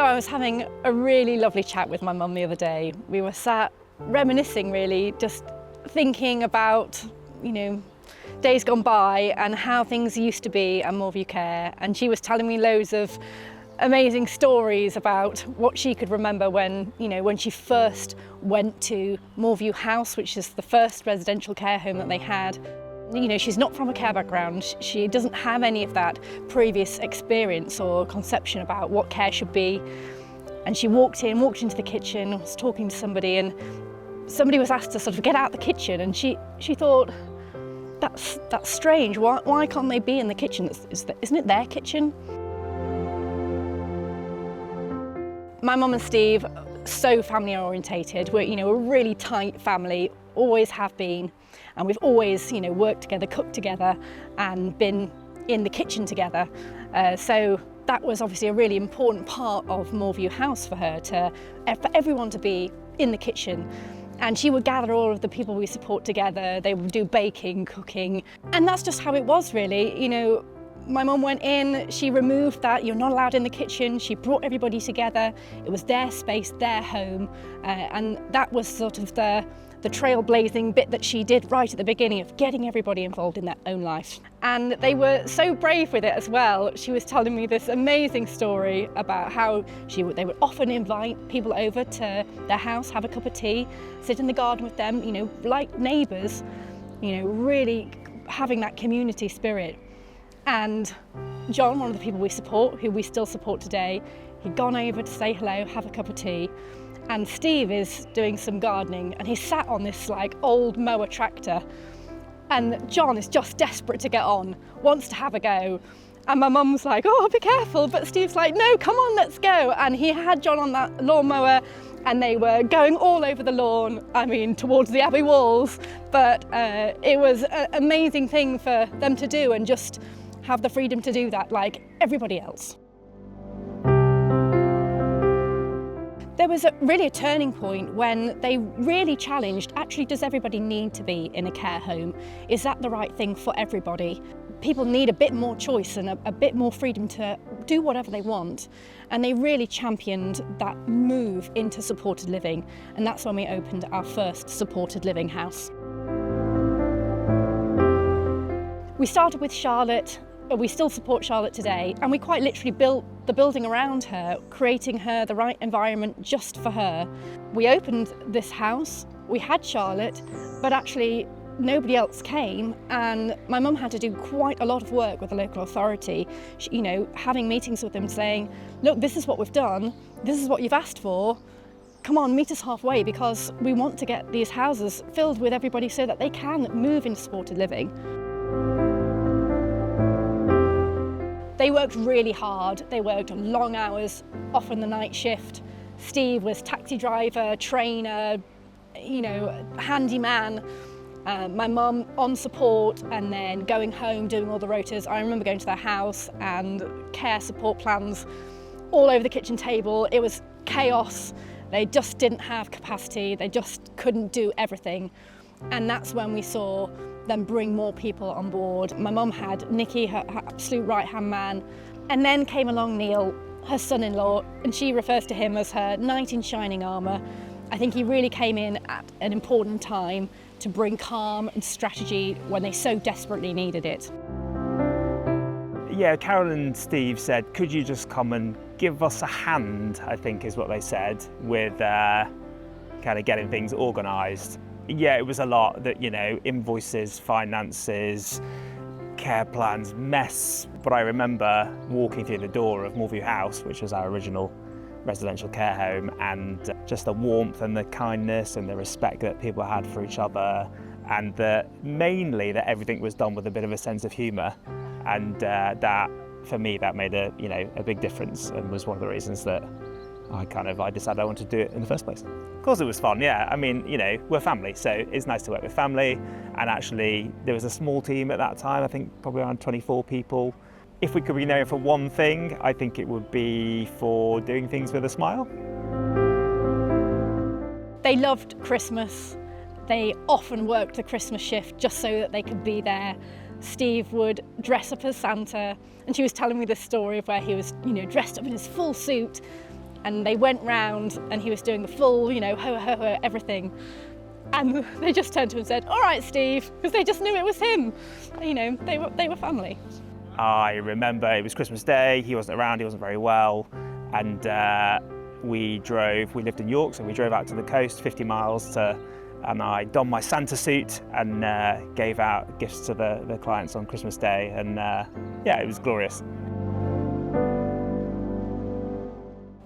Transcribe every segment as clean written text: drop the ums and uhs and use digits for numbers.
So I was having a really lovely chat with my mum the other day. We were sat reminiscing really, just thinking about, days gone by and how things used to be at Moorview Care. And she was telling me loads of amazing stories about what she could remember when she first went to Moorview House, which is the first residential care home that they had. She's not from a care background. She doesn't have any of that previous experience or conception about what care should be. And she walked into the kitchen, was talking to somebody, and somebody was asked to sort of get out the kitchen, and she thought, that's strange. Why can't they be in the kitchen? Isn't it their kitchen? My mum and Steve, so family orientated. We're a really tight family, always have been, and we've always worked together, cooked together, and been in the kitchen together. So that was obviously a really important part of Moorview House for her, for everyone to be in the kitchen. And she would gather all of the people we support together. They would do baking, cooking, and that's just how it was really. My mum went in, she removed that, you're not allowed in the kitchen. She brought everybody together. It was their space, their home, and that was sort of the trailblazing bit that she did right at the beginning of getting everybody involved in their own life. And they were so brave with it as well. She was telling me this amazing story about how they would often invite people over to their house, have a cup of tea, sit in the garden with them, like neighbours, really having that community spirit. And John, one of the people we support, who we still support today, he'd gone over to say hello, have a cup of tea. And Steve is doing some gardening, and he sat on this old mower tractor. And John is just desperate to get on, wants to have a go. And my mum was like, oh, be careful. But Steve's like, no, come on, let's go. And he had John on that lawnmower, and they were going all over the lawn, towards the Abbey walls. But it was an amazing thing for them to do and just have the freedom to do that like everybody else. There was really a turning point when they really challenged, actually, does everybody need to be in a care home? Is that the right thing for everybody? People need a bit more choice and a bit more freedom to do whatever they want. And they really championed that move into supported living. And that's when we opened our first supported living house. We started with Charlotte. We still support Charlotte today, and we quite literally built the building around her, creating her the right environment just for her. We opened this house, we had Charlotte, but actually nobody else came, and my mum had to do quite a lot of work with the local authority, having meetings with them saying, look, this is what we've done, this is what you've asked for, come on, meet us halfway, because we want to get these houses filled with everybody so that they can move into supported living. They worked really hard. They worked long hours, often the night shift. Steve was taxi driver, trainer, handyman. My mum on support, and then going home, doing all the rotas. I remember going to their house and care support plans all over the kitchen table. It was chaos. They just didn't have capacity. They just couldn't do everything. And that's when we saw them bring more people on board. My mum had Nicky, her absolute right-hand man, and then came along Neil, her son-in-law, and she refers to him as her knight in shining armour. I think he really came in at an important time to bring calm and strategy when they so desperately needed it. Yeah, Carol and Steve said, could you just come and give us a hand, I think is what they said, with kind of getting things organised. Yeah, it was a lot that, invoices, finances, care plans, mess. But I remember walking through the door of Moorview House, which was our original residential care home, and just the warmth and the kindness and the respect that people had for each other, and mainly that everything was done with a bit of a sense of humour. And that, for me, that made a big difference, and was one of the reasons that I decided I wanted to do it in the first place. Of course it was fun, yeah. We're family, so it's nice to work with family. And actually, there was a small team at that time, I think probably around 24 people. If we could be known for one thing, I think it would be for doing things with a smile. They loved Christmas. They often worked the Christmas shift just so that they could be there. Steve would dress up as Santa, and she was telling me this story of where he was, dressed up in his full suit, and they went round and he was doing the full, you know, ho, ho, ho, everything. And they just turned to him and said, "All right, Steve," because they just knew it was him. You know, they were family. I remember it was Christmas Day, he wasn't around, he wasn't very well, and we lived in York, so we drove out to the coast 50 miles and I donned my Santa suit and gave out gifts to the clients on Christmas Day, and yeah, it was glorious.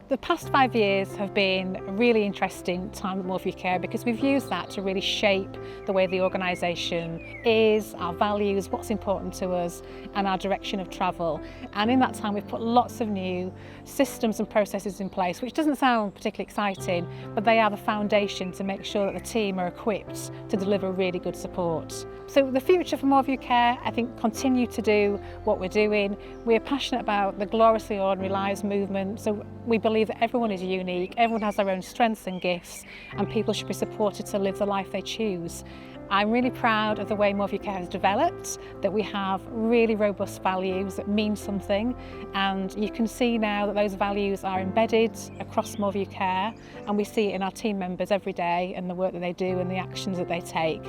The past 5 years have been a really interesting time at Moorview Care because we've used that to really shape the way the organisation is, our values, what's important to us and our direction of travel. And in that time we've put lots of new systems and processes in place, which doesn't sound particularly exciting, but they are the foundation to make sure that the team are equipped to deliver really good support. So the future for Moorview Care, I think, continue to do what we're doing. We're passionate about the Gloriously Ordinary Lives movement, so we believe that everyone is unique, everyone has their own strengths and gifts, and people should be supported to live the life they choose. I'm really proud of the way Moorview Care has developed, that we have really robust values that mean something, and you can see now that those values are embedded across Moorview Care, and we see it in our team members every day and the work that they do and the actions that they take.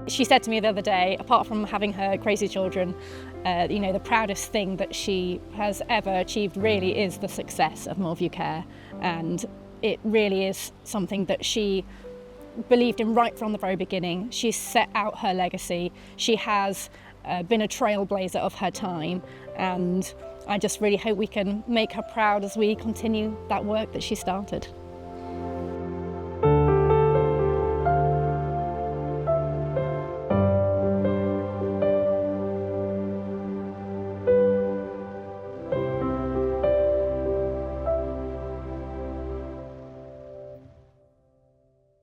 She said to me the other day, apart from having her crazy children, you know, the proudest thing that she has ever achieved really is the success of Moorview Care, and it really is something that she believed in right from the very beginning. She's set out her legacy. She has been a trailblazer of her time, and I just really hope we can make her proud as we continue that work that she started.